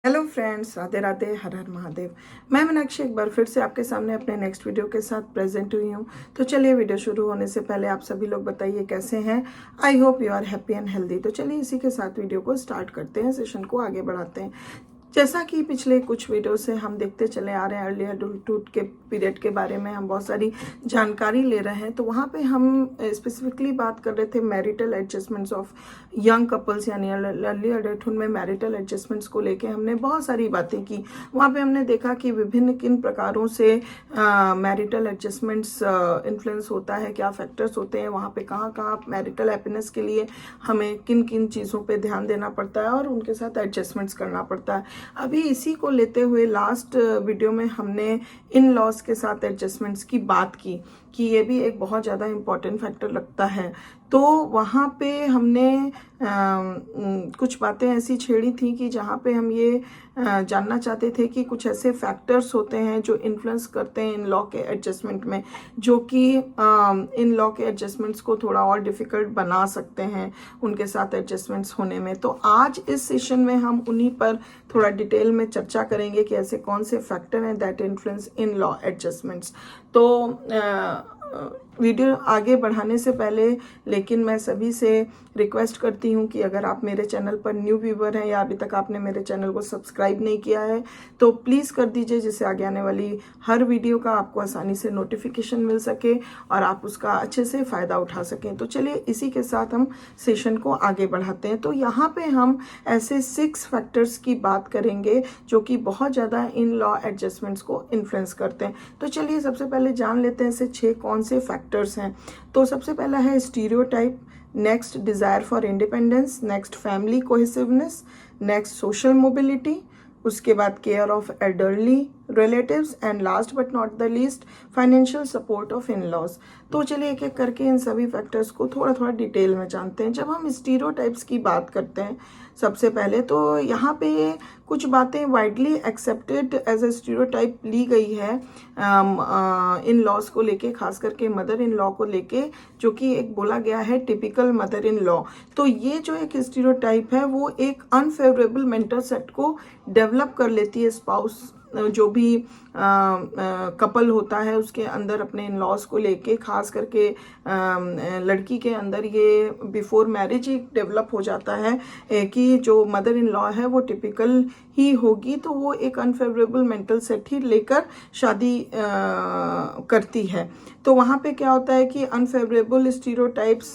Hello friends, Radhe Radhe, हर हर महादेव। मैं मीनाक्षी एक बार फिर से आपके सामने अपने नेक्स्ट वीडियो के साथ प्रेजेंट हुई हूँ। तो चलिए, वीडियो शुरू होने से पहले आप सभी लोग बताइए कैसे हैं। I hope you are happy and healthy. तो चलिए इसी के साथ वीडियो को स्टार्ट करते हैं, सेशन को आगे बढ़ाते हैं। जैसा कि पिछले कुछ वीडियो से हम देखते चले आ रहे हैं, अर्ली अडल्टहुड के पीरियड के बारे में हम बहुत सारी जानकारी ले रहे हैं। तो वहाँ पे हम स्पेसिफिकली बात कर रहे थे marital adjustments of young couples, यानी अर्ली अडल्टहुड में मैरिटल एडजस्टमेंट्स को लेके हमने बहुत सारी बातें की। वहाँ पे हमने देखा कि विभिन्न किन प्रकारों से मैरिटल एडजस्टमेंट्स इन्फ्लुएंस होता है, क्या फैक्टर्स होते हैं, वहाँ पे कहाँ कहाँ मैरिटल हैप्पीनेस के लिए हमें किन किन चीज़ों पे ध्यान देना पड़ता है और उनके साथ एडजस्टमेंट्स करना पड़ता है। अभी इसी को लेते हुए लास्ट वीडियो में हमने इन लॉज के साथ एडजस्टमेंट्स की बात की कि ये भी एक बहुत ज़्यादा इम्पॉर्टेंट फैक्टर लगता है। तो वहाँ पे हमने कुछ बातें ऐसी छेड़ी थी कि जहाँ पे हम ये जानना चाहते थे कि कुछ ऐसे फैक्टर्स होते हैं जो इन्फ्लुएंस करते हैं इन लॉ के एडजस्टमेंट में, जो कि इन लॉ के एडजस्टमेंट्स को थोड़ा और डिफ़िकल्ट बना सकते हैं उनके साथ एडजस्टमेंट्स होने में। तो आज इस सेशन में हम उन्हीं पर थोड़ा डिटेल में चर्चा करेंगे कि ऐसे कौन से फैक्टर हैं that influence in law adjustments. तो वीडियो आगे बढ़ाने से पहले लेकिन मैं सभी से रिक्वेस्ट करती हूँ कि अगर आप मेरे चैनल पर न्यू व्यूवर हैं या अभी तक आपने मेरे चैनल को सब्सक्राइब नहीं किया है तो प्लीज़ कर दीजिए, जिससे आगे आने वाली हर वीडियो का आपको आसानी से नोटिफिकेशन मिल सके और आप उसका अच्छे से फ़ायदा उठा सकें। तो चलिए इसी के साथ हम सेशन को आगे बढ़ाते हैं। तो यहाँ पे हम ऐसे 6 फैक्टर्स की बात करेंगे जो कि बहुत ज़्यादा इन लॉ एडजस्टमेंट्स को इन्फ्लुएंस करते हैं। तो चलिए सबसे पहले जान लेते हैं ऐसे 6 कौन से फैक्टर्स हैं। तो सबसे पहला है stereotype, next desire for independence, next family cohesiveness, next social mobility, उसके बाद care of elderly relatives and last but not the least financial support of in laws. तो चलिए एक एक करके इन सभी फैक्टर्स को थोड़ा थोड़ा डिटेल में जानते हैं। जब हम स्टीरियोटाइप्स की बात करते हैं सबसे पहले तो यहाँ पे कुछ बातें widely accepted as a stereotype ली गई है इन लॉज को लेके, खास करके मदर इन लॉ को लेके, जो कि एक बोला गया है टिपिकल मदर इन लॉ। तो ये जो एक स्टीरियोटाइप है वो एक अनफेवरेबल मेंटल सेट को डेवलप कर लेती है स्पाउस, जो भी कपल होता है उसके अंदर अपने इन लॉज को लेके, खास करके लड़की के अंदर ये बिफोर मैरिज ही डेवलप हो जाता है कि जो मदर इन लॉ है वो टिपिकल ही होगी। तो वो एक अनफेवरेबल मेंटल सेट ही लेकर शादी करती है। तो वहाँ पे क्या होता है कि अनफेवरेबल स्टीरियोटाइप्स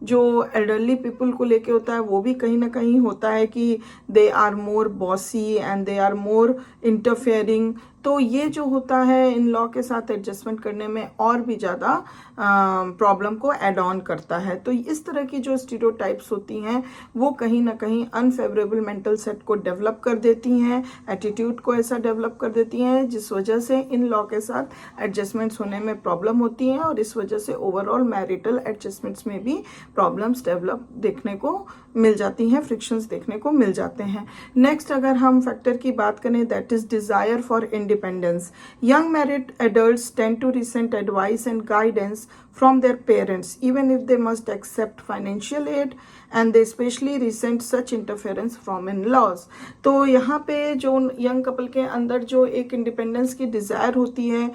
जो एल्डरली पीपल को लेके होता है वो भी कहीं ना कहीं होता है कि they are more bossy and they are more interfering. तो ये जो होता है इन लॉ के साथ एडजस्टमेंट करने में और भी ज़्यादा प्रॉब्लम को एड ऑन करता है। तो इस तरह की जो स्टीरियोटाइप्स होती हैं वो कहीं ना कहीं अनफेवरेबल मेंटल सेट को डेवलप कर देती हैं, एटीट्यूड को ऐसा डेवलप कर देती हैं जिस वजह से इन लॉ के साथ एडजस्टमेंट्स होने में प्रॉब्लम होती हैं और इस वजह से ओवरऑल मैरिटल एडजस्टमेंट्स में भी प्रॉब्लम्स डेवलप देखने को मिल जाती हैं, फ्रिक्शंस देखने को मिल जाते हैं। नेक्स्ट अगर हम फैक्टर की बात करें that is desire for independence. Young married adults tend to resent advice and guidance from their parents even if they must accept financial aid and they especially resent such interference from in-laws। तो यहाँ पे जो young couple के अंदर जो एक independence की desire होती है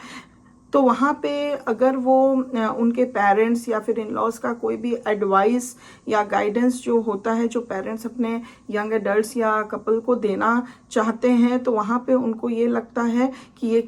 तो वहाँ पे अगर वो उनके पेरेंट्स या फिर इन लॉज का कोई भी एडवाइस या गाइडेंस जो होता है, जो पेरेंट्स अपने यंग एडल्ट्स या कपल को देना चाहते हैं, तो वहाँ पे उनको ये लगता है कि ये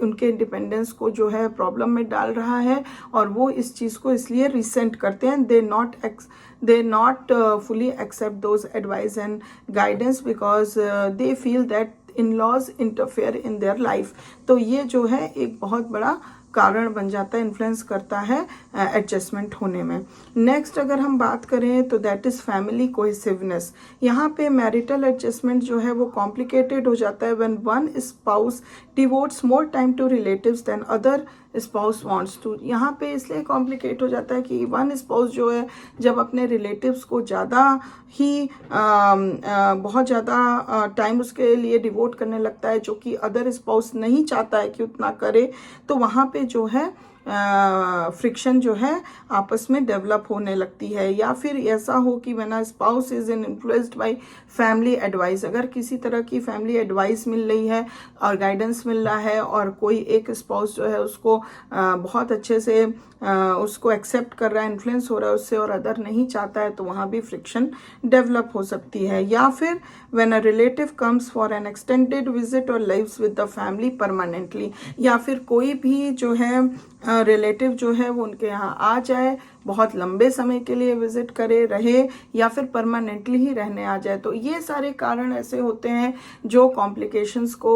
उनके इंडिपेंडेंस को जो है प्रॉब्लम में डाल रहा है और वो इस चीज़ को इसलिए रिसेंट करते हैं। They not fully accept those advice and guidance because they feel that in-laws interfere in their life। तो ये जो है एक बहुत बड़ा कारण बन जाता है, इन्फ्लुएंस करता है एडजस्टमेंट होने में। नेक्स्ट अगर हम बात करें तो दैट इज़ फैमिली कोहेसिवनेस। यहाँ पे मैरिटल एडजस्टमेंट जो है वो कॉम्प्लिकेटेड हो जाता है when one spouse devotes more time to relatives than other spouse wants to. यहाँ पे इसलिए कॉम्प्लिकेट हो जाता है कि वन स्पाउस जो है जब अपने रिलेटिव्स को ज़्यादा ही बहुत ज़्यादा टाइम उसके लिए डिवोट करने लगता है, जो कि अदर स्पाउस नहीं चाहता है कि उतना करे, तो वहाँ पे जो है फ्रिक्शन जो है आपस में डेवलप होने लगती है। या फिर ऐसा हो कि when spouse is influenced by family advice, अगर किसी तरह की फैमिली एडवाइस मिल रही है और गाइडेंस मिल रहा है और कोई एक स्पाउस जो है उसको बहुत अच्छे से उसको एक्सेप्ट कर रहा है, इन्फ्लुएंस हो रहा है उससे, और अदर नहीं चाहता है, तो वहाँ भी फ्रिक्शन डेवलप हो सकती है। या फिर when a relative comes for an extended visit और lives with the family permanently, या फिर कोई भी जो है रिलेटिव जो है वो उनके यहाँ आ जाए, बहुत लंबे समय के लिए विजिट करे, रहे, या फिर परमानेंटली ही रहने आ जाए, तो ये सारे कारण ऐसे होते हैं जो कॉम्प्लिकेशंस को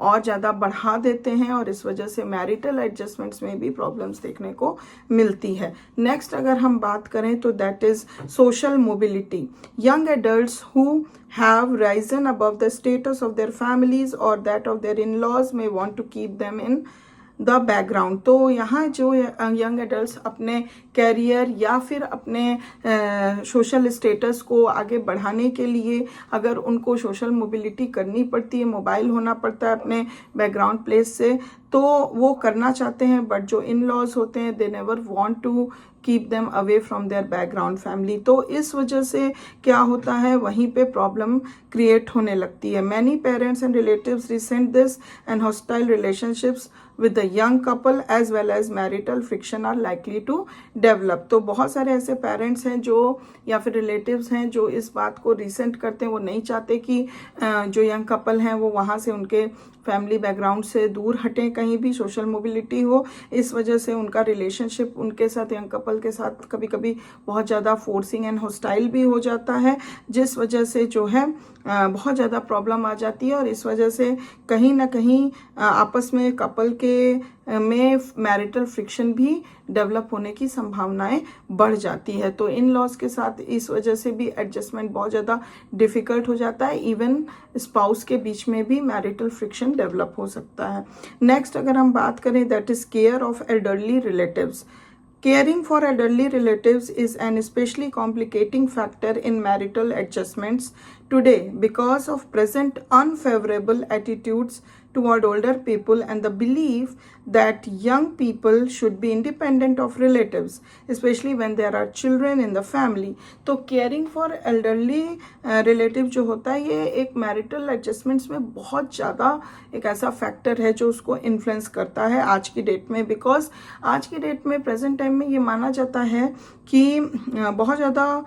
और ज़्यादा बढ़ा देते हैं और इस वजह से मैरिटल एडजस्टमेंट्स में भी प्रॉब्लम्स देखने को मिलती है। नेक्स्ट अगर हम बात करें तो that is social mobility. Young adults who have risen above the status of their families or that of their in-laws may want to keep them in the background. तो यहाँ जो यंग एडल्ट्स अपने career या फिर अपने social status को आगे बढ़ाने के लिए अगर उनको सोशल मोबिलिटी करनी पड़ती है, मोबाइल होना पड़ता है अपने बैकग्राउंड प्लेस से, तो वो करना चाहते हैं, बट जो इन लॉज होते हैं they never want to keep them away from their background family. तो इस वजह से क्या होता है, वहीं पे प्रॉब्लम क्रिएट होने लगती है। Many parents and relatives recent this and hostile relationships with the young couple as well as marital friction are likely to develop। तो बहुत सारे ऐसे पेरेंट्स हैं जो या फिर रिलेटिव्स हैं जो इस बात को रिसेंट करते हैं, वो नहीं चाहते कि जो यंग कपल हैं वो वहाँ से उनके फैमिली बैकग्राउंड से दूर हटें, कहीं भी सोशल मोबिलिटी हो। इस वजह से उनका रिलेशनशिप उनके साथ, यंग कपल के साथ, कभी कभी बहुत ज़्यादा फोर्सिंग एंड हॉस्टाइल भी हो जाता है, जिस वजह से जो है बहुत ज़्यादा प्रॉब्लम आ जाती है और इस वजह से कहीं ना कहीं आपस में कपल के में मैरिटल फ्रिक्शन भी डेवलप होने की संभावनाएं बढ़ जाती है। तो इन लॉज के साथ इस वजह से भी एडजस्टमेंट बहुत ज़्यादा डिफ़िकल्ट हो जाता है। इवन स्पाउस के बीच में भी मैरिटल फ्रिक्शन डेवलप हो सकता है। नेक्स्ट अगर हम बात करें that is care of elderly relatives. Caring for elderly relatives is an especially complicating factor in marital adjustments today because of present unfavorable attitudes toward older people and the belief that young people should be independent of relatives, especially when there are children in the family। तो caring for elderly relative जो होता है ये एक marital adjustments में बहुत ज़्यादा एक ऐसा फैक्टर है जो उसको इन्फ्लुएंस करता है आज की डेट में, बिकॉज आज की डेट में प्रेजेंट टाइम में ये माना जाता है कि बहुत ज़्यादा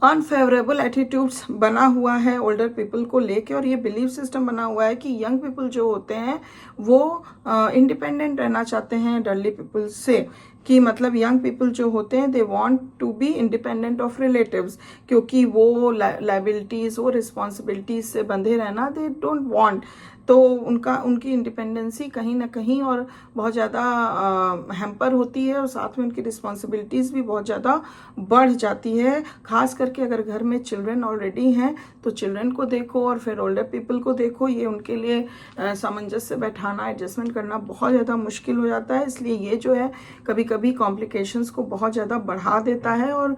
अनफेवरेबल एटीट्यूड्स बना हुआ है ओल्डर पीपल को लेके, और ये बिलीव सिस्टम बना हुआ है कि यंग पीपल जो होते हैं वो इंडिपेंडेंट रहना चाहते हैं एल्डरली पीपल से, कि मतलब यंग पीपल जो होते हैं they want to be independent of relatives, क्योंकि वो लाइबिलिटीज़ वो रिस्पॉन्सिबिलिटीज से बंधे रहना दे डोंट वांट। तो उनकी इंडिपेंडेंसी कहीं ना कहीं और बहुत ज़्यादा हैम्पर होती है और साथ में उनकी रिस्पॉन्सिबिलिटीज़ भी बहुत ज़्यादा बढ़ जाती है। खास करके अगर घर में चिल्ड्रन ऑलरेडी हैं तो चिल्ड्रन को देखो और फिर ओल्डर पीपल को देखो, ये उनके लिए सामंजस्य बैठाना, एडजस्टमेंट करना बहुत ज़्यादा मुश्किल हो जाता है। इसलिए ये जो है कभी कभी कॉम्प्लिकेशंस को बहुत ज़्यादा बढ़ा देता है और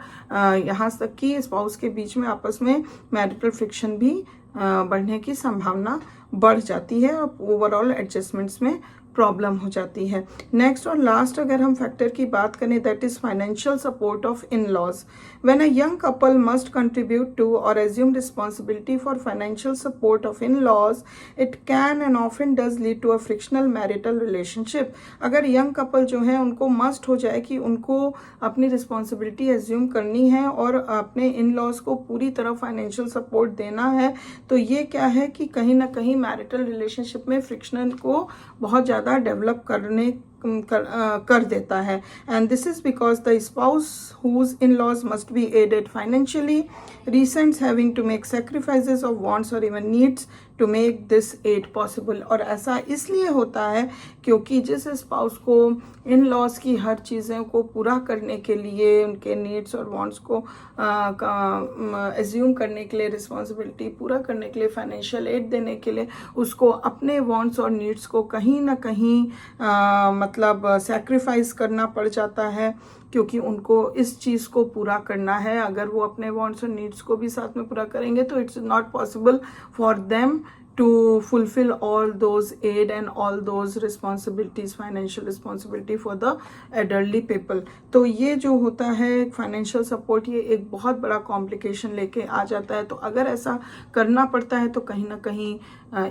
यहाँ तक कि स्पाउस के बीच में आपस में मैरिटल फ्रिक्शन भी बढ़ने की संभावना बढ़ जाती है और ओवरऑल एडजस्टमेंट्स में प्रॉब्लम हो जाती है। नेक्स्ट और लास्ट अगर हम फैक्टर की बात करें that is financial support of in laws. When a young couple must contribute to और assume responsibility for financial support of in laws, it can and often does lead to a frictional marital relationship. अगर young couple जो है उनको must हो जाए कि उनको अपनी रिस्पॉन्सिबिलिटी एज्यूम करनी है और अपने इन लॉज को पूरी तरह फाइनेंशियल सपोर्ट देना है, तो ये क्या है कि कहीं ना कहीं मैरिटल रिलेशनशिप में फ्रिक्शन को बहुत ज़्यादा डेवलप कर देता है। And this is because the spouse whose in laws must be aided financially resents having to make sacrifices of wants और even needs to make this aid possible. और ऐसा इसलिए होता है क्योंकि जिस स्पाउस को इन लॉज की हर चीज़ों को पूरा करने के लिए, उनके नीड्स और वांट्स को एज्यूम करने के लिए, रिस्पॉन्सिबिलिटी पूरा करने के लिए, फाइनेंशियल एड देने के लिए, उसको अपने वांट्स और नीड्स को कहीं ना कहीं मतलब सैक्रिफाइस करना पड़ जाता है। क्योंकि उनको इस चीज़ को पूरा करना है। अगर वो अपने वांट्स और नीड्स को भी साथ में पूरा करेंगे तो it's not possible for them to fulfill all those aid and all those responsibilities, financial responsibility for the elderly people। तो ये जो होता है फाइनेंशियल सपोर्ट, ये एक बहुत बड़ा कॉम्प्लिकेशन लेके आ जाता है। तो अगर ऐसा करना पड़ता है तो कहीं ना कहीं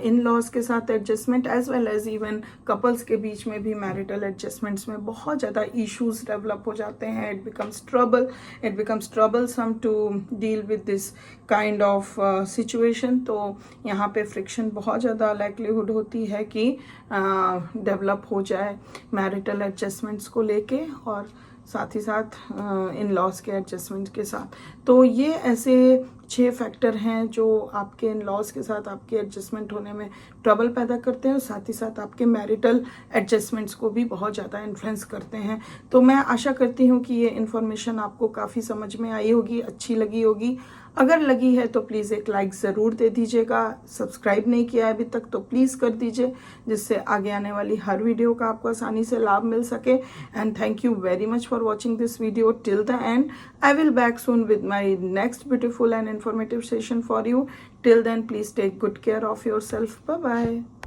इन लॉज के साथ adjustment as well as even couples के बीच में भी मैरिटल एडजस्टमेंट्स में बहुत ज़्यादा इश्यूज डेवलप हो जाते हैं। It becomes troublesome to deal with this kind of situation. तो यहाँ पे फ्रिक्शन बहुत ज़्यादा लाइक्लीहुड होती है कि डेवलप हो जाए मैरिटल एडजस्टमेंट्स को लेके और साथ ही साथ इन लॉज के एडजस्टमेंट के साथ। तो ये ऐसे 6 फैक्टर हैं जो आपके इन लॉज के साथ आपके एडजस्टमेंट होने में ट्रबल पैदा करते हैं और साथ ही साथ आपके मैरिटल एडजस्टमेंट्स को भी बहुत ज़्यादा इन्फ्लुएंस करते हैं। तो मैं आशा करती हूँ कि ये इन्फॉर्मेशन आपको काफ़ी समझ में आई होगी, अच्छी लगी होगी। अगर लगी है तो प्लीज़ एक लाइक ज़रूर दे दीजिएगा। सब्सक्राइब नहीं किया है अभी तक तो प्लीज़ कर दीजिए, जिससे आगे आने वाली हर वीडियो का आपको आसानी से लाभ मिल सके। And thank you very much for watching this video till the end. I will back soon with my next beautiful and informative session for you. Till then, please take good care of yourself. Bye bye.